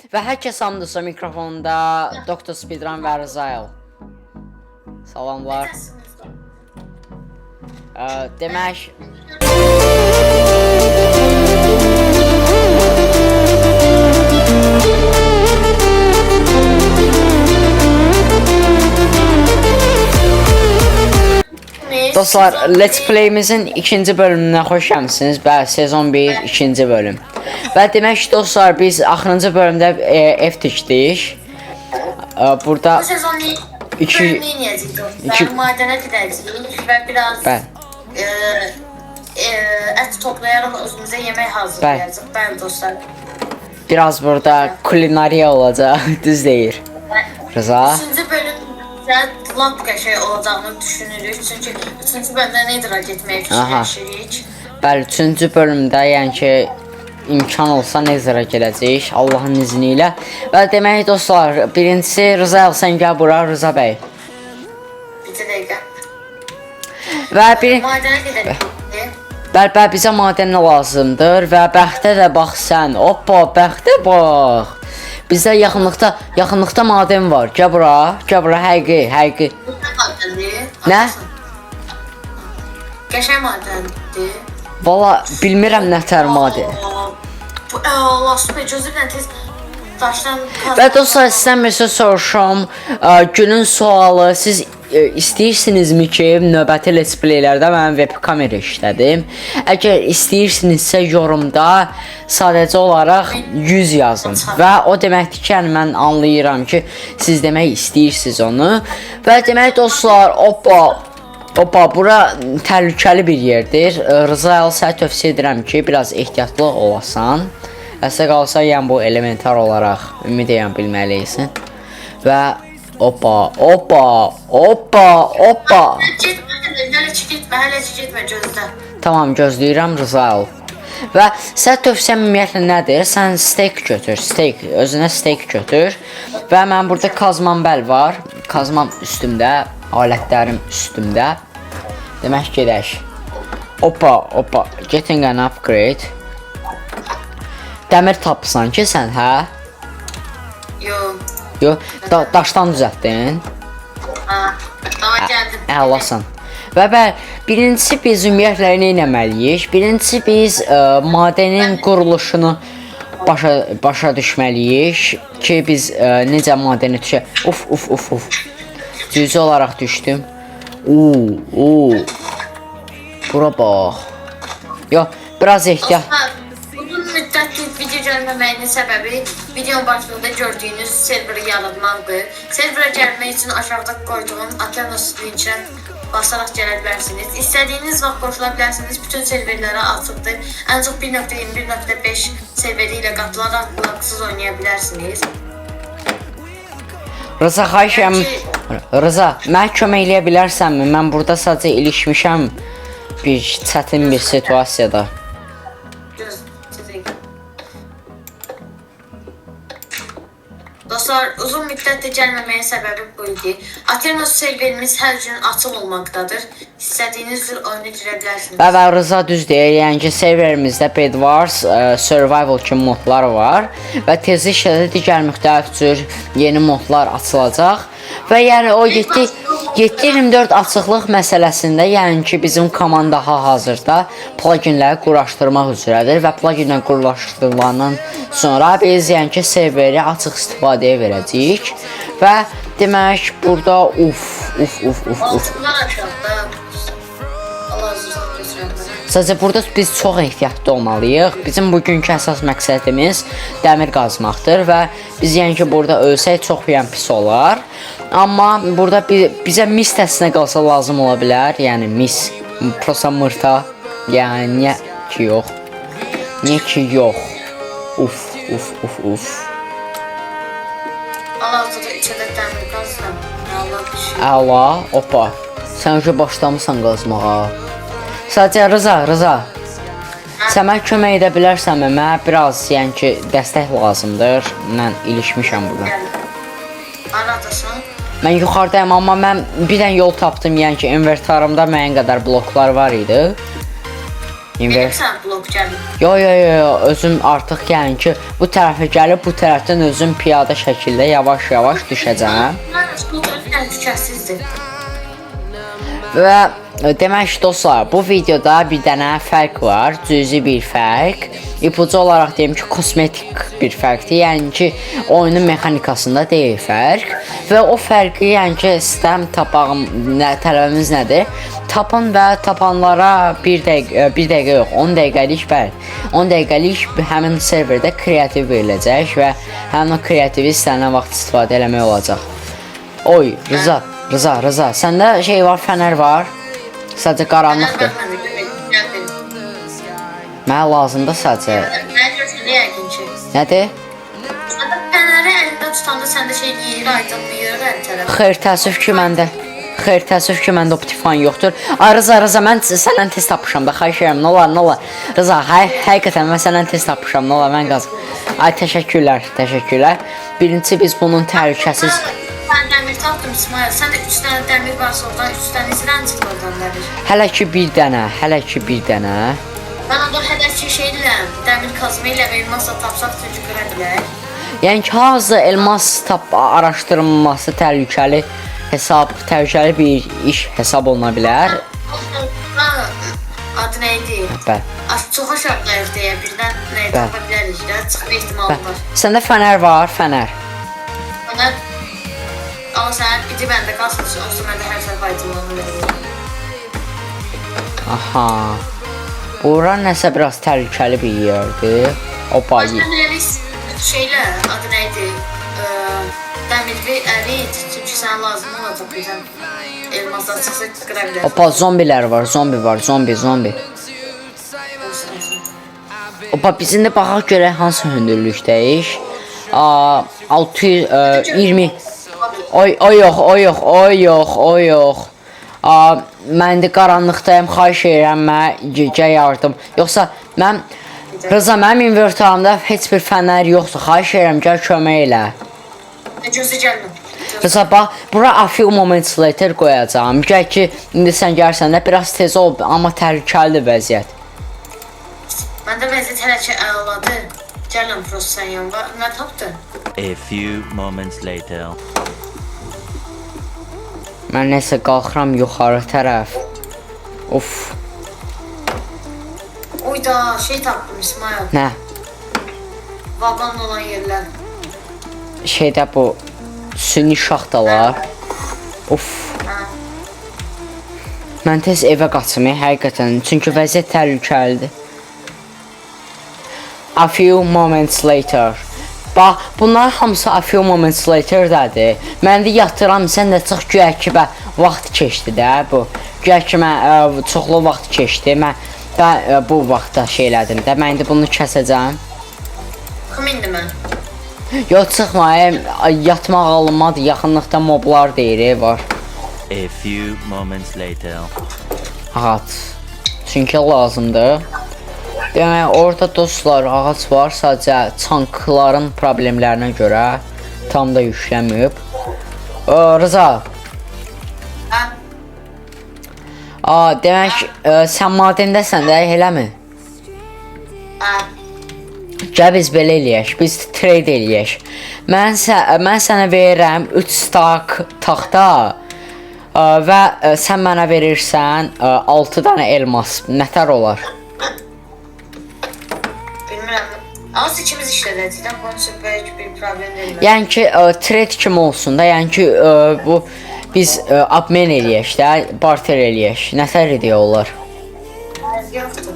Və hər kəs hamdırsa mikrofonda Dr. Speedrun və Rızail. Salamlar. Demək dostlar, Let's Play-imizin ikinci bölümünə xoş gəlmisiniz. Bəli, sezon 1, ikinci bölüm. Və demək ki, dostlar, biz axırıncı bölümdə ev tikdik. Burada bu sezon bölümünü inəyəcəyik. Ben madənə gedəcəyik və biraz ət toplayaraq özümüzə yemək hazırlayacağıq. Bəli dostlar. biraz burada kulinariya olacaq, düz deyir. Rıza. Üçüncü bölümdə lap qəşəng olacağını düşünürük. Çünki üçüncü bölümdə Nether'a getməyə fikirləşirik. Bəli, üçüncü bölümdə, yəni ki, imkan olsa Nether'a gedəcəyik, Allahın izni ilə. Və demək dostlar, birincisi Rıza, sən gəl bura, Rıza bəy. Bir dəqiqə. Və Madənə gedəcəyik. bəli, bizə madən lazımdır və bəxtə də bax sən. Hoppa, bəxtə bax. Bizdə yaxınlıqda madən var. Gəl bura, həqiqi. Nə? Qəşəng madəndir. Valla bilmirəm nətər madən. Allah süper, gözümlə tez daşdan Və dostlar, sizdən bir söz soruşum. Günün sualı, siz istəyirsinizmi ki, növbəti let's playlərdə mən webkamera işlədim. Əgər istəyirsinizsə yorumda sadəcə olaraq 100 yazın. Və o deməkdir ki, yəni mən anlayıram ki, siz demək istəyirsiniz onu. Və demək dostlar, hoppa, bura təhlükəli bir yerdir. Rıza, sənə tövsiyə edirəm ki, biraz ehtiyatlı olasan. Əsə qalsa, yəni bu elementar olaraq ümidəyəm bilməliysən. Və hoppa. Hələ getmə, gözlə. Tamam, gözləyirəm Rıza. Və sən tövsiyəm ümumiyyətlə nədir? Sən steak götür, özünə steak götür. Və mən burada kazmam var. Kazmam üstümdə, alətlərim üstümdə. Demək gedək. Hoppa, getting an upgrade. Dəmir tapsan ki sən, hə? Yo, daşdan düzəltdin. Daha gəldim. Əlasan. Və birincisi biz ümumiyyətlə nə etməliyik? Birincisi biz madenin quruluşunu başa düşməliyik ki, biz necə madəni düşək. Uf. Cüzi olaraq düşdüm. Bura bax. Yo, biraz ehtiyat. Uzun müddətli video gəlməməyinin səbəbi videonun başlığında gördüyünüz serveri yaratmaqdır. Serverə gəlmək üçün aşağıda qoyduğum Aternos linkə basaraq gələ bilərsiniz. İstədiyiniz vaxt qoşula bilərsiniz. Bütün serverlərə açıqdır. Ən çox 1.21.5 serveri ilə qatılaraq laqsız oynaya bilərsiniz. Rıza, xahişəm. Rıza, mənə kömək eləyə bilərsənmi? Mən burada sadəcə ilişmişəm bir çətin bir situasiyada. Dostlar, uzun müddətdə gəlməməyin səbəbi bu idi. Aternos serverimiz hər gün açıq olmaqdadır. İstədiyiniz cür oyuna girə bilərsiniz. Və Rıza düz deyir, yəni ki, serverimizdə Bed Wars, Survival kimi modlar var və tezliklə də digər müxtəlif cür yeni modlar açılacaq. Və yəni o 7/24 açıqlıq məsələsində, yəni ki, bizim komanda hazırda pluginləri quraşdırmaq üzrədir və pluginlə quraşdırılandan sonra biz yəni ki, serveri açıq istifadəyə verəcəyik və demək burada sadəcə burada biz çox ehtiyatlı olmalıyıq. Bizim bugünkü əsas məqsədimiz dəmir qazmaqdır və biz yəni ki, burada ölsək çox pis olar. Amma burada bizə mis təsinə qalsa lazım ola bilər. Yəni mis, prosa mırta. Yəni niyə ki yox? Niyə ki yox? Uf. Allah-u içədə dəmir qazsam. Əla, hoppa. Sən ki başlamısan qazmağa. Sadəcə Rıza. Sən mənə kömək edə bilərsənmi? Mənə biraz yəni ki dəstək lazımdır. Mən ilişmişəm burada. Haradasan? Mən yuxarıdayım, amma mən bir dənə yol tapdım, yəni ki inventarımda müəyyən qədər bloklar var idi. Benim sən blok gəldim. Yo, özüm artıq yəni ki, bu tərəfə gəlib, bu tərəfdən özüm piyada şəkildə yavaş-yavaş düşəcəm. Tükətsizdir. Və demək ki, dostlar, bu videoda bir dənə fərq var, cüzi bir fərq. İpucu olaraq deyim ki, kosmetik bir fərqdir. Yəni ki, oyunun mexanikasında deyil fərq. Və o fərqi, yəni ki, istəm tapağım, tələbəmiz nədir? Tapın və tapanlara 1 dəqiqə yox, 10 dəqiqəlik bəli. 10 dəqiqəlik həmin serverdə kreativ veriləcək və həmin o kreativi istənilən vaxt istifadə eləmək olacaq. Oy, Rıza, səndə şey var, fənər var. Sadəcə qaranlıqdır. Mənə lazımdır sadəcə. Nədir? Fənəri əlində tutanda səndə şey yeyir, aydınlayır hər tərəf. Xeyr, təəssüf ki, məndə optifan yoxdur. Ay Rıza, mən səndən test tapmışam da, xahiş edirəm, nə olar. Rıza, həqiqətən mən səndən test tapmışam, nə olar, mən qazım. Ay, təşəkkürlər. Birincisi biz bunun təhlükəsiz... Mən dəmir tapdım İsmail, sən də 3 dənə dəmir varsa oradan 3 dənə izlən çıxdı oradan dəmir. Hələ ki bir dənə. Mən onda hələ ki şey diləm, dəmir kazma ilə elmasla tapsaq çünki görə bilək. Yəni ki, hazır elmas araşdırılması təhlükəli bir iş hesab oluna bilər. Adı nə idi? Bəli. Çox aşağıdayıq deyə birdən nəyə tapa bilərik də, çıxma ehtimalı var. Səndə fənər var, fənər. Fənər, amma sən idi məndə qalsın, onsuz məndə hər şey faydalanı verir. Aha. Bura nəsə biraz təhlükəli bir yerdir. Opa. Başdan əli şeylə, adı nə idi? Dəmirli ərit, çünki sən lazım olacaq bizən elmaslar çıxsa qıra bilərsən. Opa, zombilər var, zombi. Opa, bizim də baxaq görək hansı hündürlükdəyik. 620. O yox. Mən də qaranlıqdayım, xahiş edirəm, mənə gəl yardım. Yoxsa mən, Rıza, mənim inventarımda heç bir fənər yoxdur, xahiş edirəm, gəl kömək elə. Gözü gəlmə. Rıza, bax, bura a few moments later qoyacağım. Gəl ki, indi sən gəlsən də biraz tez ol, amma təhlükəlidir vəziyyət. Məndə vəziyyət hələ ki əladır. Gələm prosto sən yanıma, nə tapdın? A few moments later. Mən nəsə qalxıram yuxarı tərəf. Of. Oyda, şey tapdım İsmail. Nə? Vabanla olan yerlər. Şeydə bu süni şaxtalar. Of. Mən tez evə qaçım, həqiqətən. Çünki vəziyyət təhlükəlidir. A few moments later. Bax, bunlar hamısı a few moments later-dədir. Mən də yatıram, sən də çıx güya ki, vaxt keçdi də bu. Güya ki, mən çoxlu vaxt keçdi. Mən bu vaxtda şey elədim də. Mən indi bunu kəsəcəm. Kim indi mən? Yox, çıxma, yatmaq alınmadı. Yaxınlıqda moblar deyir, var. A few moments later. Ağac. Çünki lazımdır. Demək, orada dostlar, ağac var, sadəcə çankların problemlərinə görə tam da yüklənməyib. Rıza. Demək, sən madendəsən də, eləmi? Gəl biz belə eləyək, biz trade eləyək. Mən sənə verirəm 3 stak taxta və sən mənə verirsən 6 dənə elmas. Nətər olar? Az ikimiz işlədəcəkdən, bunun üçün böyük bir problem deyil. Yəni ki, trade kimi olsun da, yəni ki, bu biz abmen eləyək də, barter eləyək. Nətər ideya olar? Yoxdur.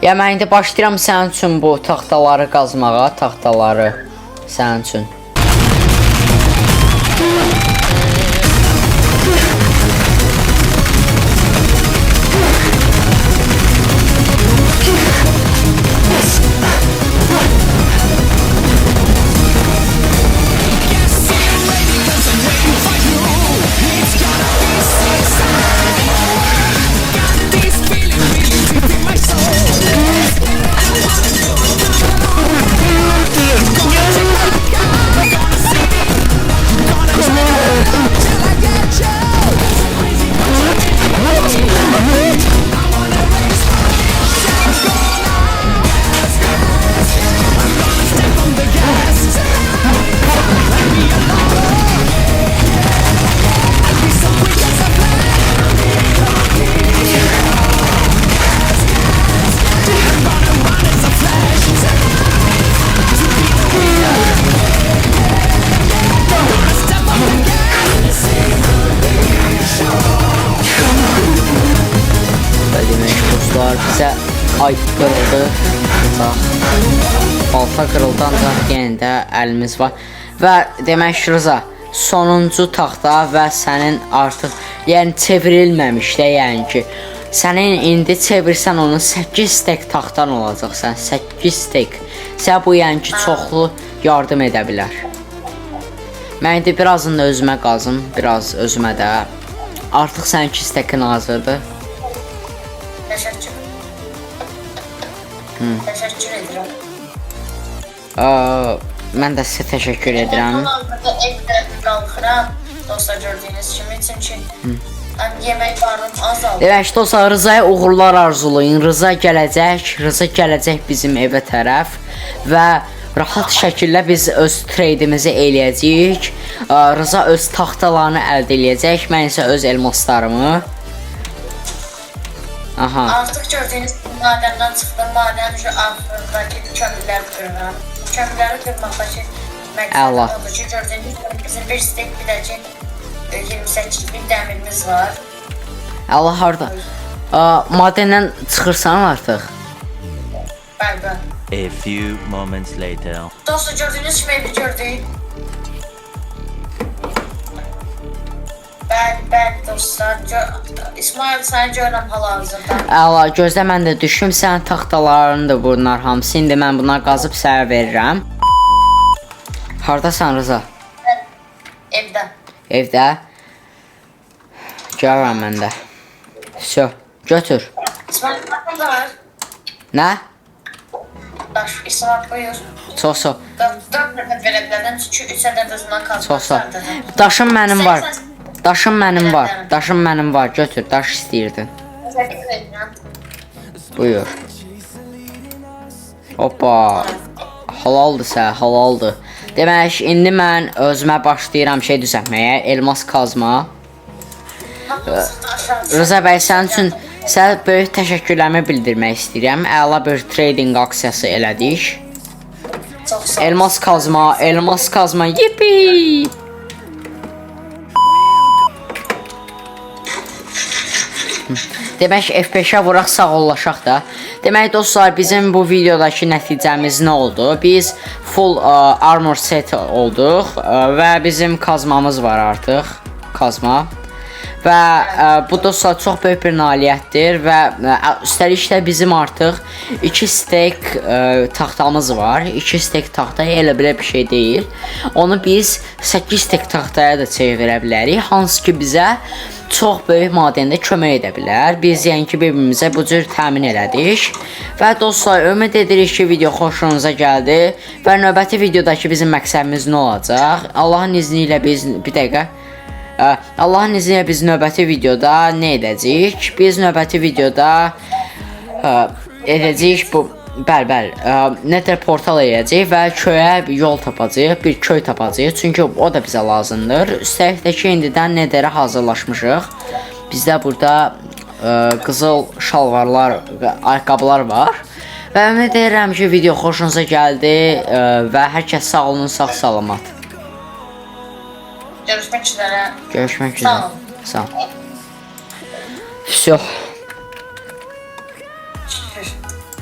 Ya mən indi başlayıram sənin üçün bu taxtaları qazmağa, taxtaları sənin üçün. bizə ay qırıldı. Balta qırıldı, ancaq yenə də əlimiz var. Və demək Rıza, sonuncu taxta və sənin artıq yəni çevrilməmiş də, yəni ki sənin indi çevirsən onu 8 stek taxtan olacaqsan, 8 stek. Sən bu yəni ki çoxlu yardım edə bilər. Mən indi birazını da özümə qazım, biraz özümə də. Artıq sənin 2 stekin hazırdır. Təşəkkür. Təşəkkür edirəm. Mən də sizə təşəkkür edirəm. Mən evdə qalxıram, dostlar gördüyünüz kimi, çünki yemək varım azaldı. Demək dostlar, Rızaya uğurlar arzulayın. Rıza gələcək bizim evə tərəf və rahat şəkildə biz öz treydimizi eləyəcəyik. Rıza öz taxtalarını əldə eləyəcək, mən isə öz elmaslarımı. Aha. Artıq gördüyünüz madəndən çıxdım, madən şu axırdakı kömürləri qırıram. Kömürləri qırmaqdakı məqsədim odur ki, gördüyünüz kimi bizim bir stek bir də ki 28 bin dəmirimiz var. Allah harda? Madəndən çıxırsan artıq. Bəli. A few moments later. Dostlar gördüyünüz kimi evi gördük. Bəli dostlar. İsmail səni görürəm hal-hazırda. Əla, gözlə mən də düşüm, sənin taxtalarındır bunlar hamısı. İndi mən bunları qazıb sənə verirəm. Hardasan Rıza? Evdə. Evdə. Görürəm mən də. Всё, götür. İsmail burada var. Nə? Daş, İsmail buyur. Çox. 4 nəfər verə bilərəm, çünki 3 ədədəsindən Çox. qalmışlardır. Daşım mənim var. Daşım mənim var. Götür, daş istəyirdin. Təşəkkür edirəm. Buyur. Hoppa. Halaldır sən, halaldır. Demək, indi mən özümə başlayıram şey düzəltməyə, elmas kazma. Rıza bəy, sənin üçün sənə böyük təşəkkürlərimi bildirmək istəyirəm. Əla bir trading aksiyası elədik. Çox sağ ol. Elmas kazma, yipi! Demək F5-ə vuraq, sağollaşaq da. Demək dostlar, bizim bu videodakı nəticəmiz nə oldu? Biz full armor set olduq və bizim kazmamız var artıq. Kazma. Və bu dostlar çox böyük bir nailiyyətdir və üstəlik də bizim artıq 2 stek taxtamız var. 2 stek taxta elə belə bir şey deyil. Onu biz 8 stek taxtaya da çevirə bilərik. Hansı ki bizə çox böyük madəndə kömək edə bilər. Biz yəni ki bir-birimizə bu cür təmin elədik. Və dostlar, ümid edirik ki video xoşunuza gəldi və növbəti videodakı bizim məqsədimiz nə olacaq? Allahın izni ilə biz Allahın izni ilə biz növbəti videoda nə edəcəyik? Biz növbəti videoda edəcəyik bu Nether portal edəcəyik və köyə yol tapacağıq, bir köy tapacağıq. Çünki o da bizə lazımdır. Üstəlik də ki, indidən Netherə hazırlaşmışıq. Bizdə burada qızıl şalvarlar və ayaqqabılar var. Və ümid edirəm ki video xoşunuza gəldi və hər kəs sağ olun, sağ-salamat. Görüşmək üzrə. Görüşmək üzrə. Sağ ol. Всё.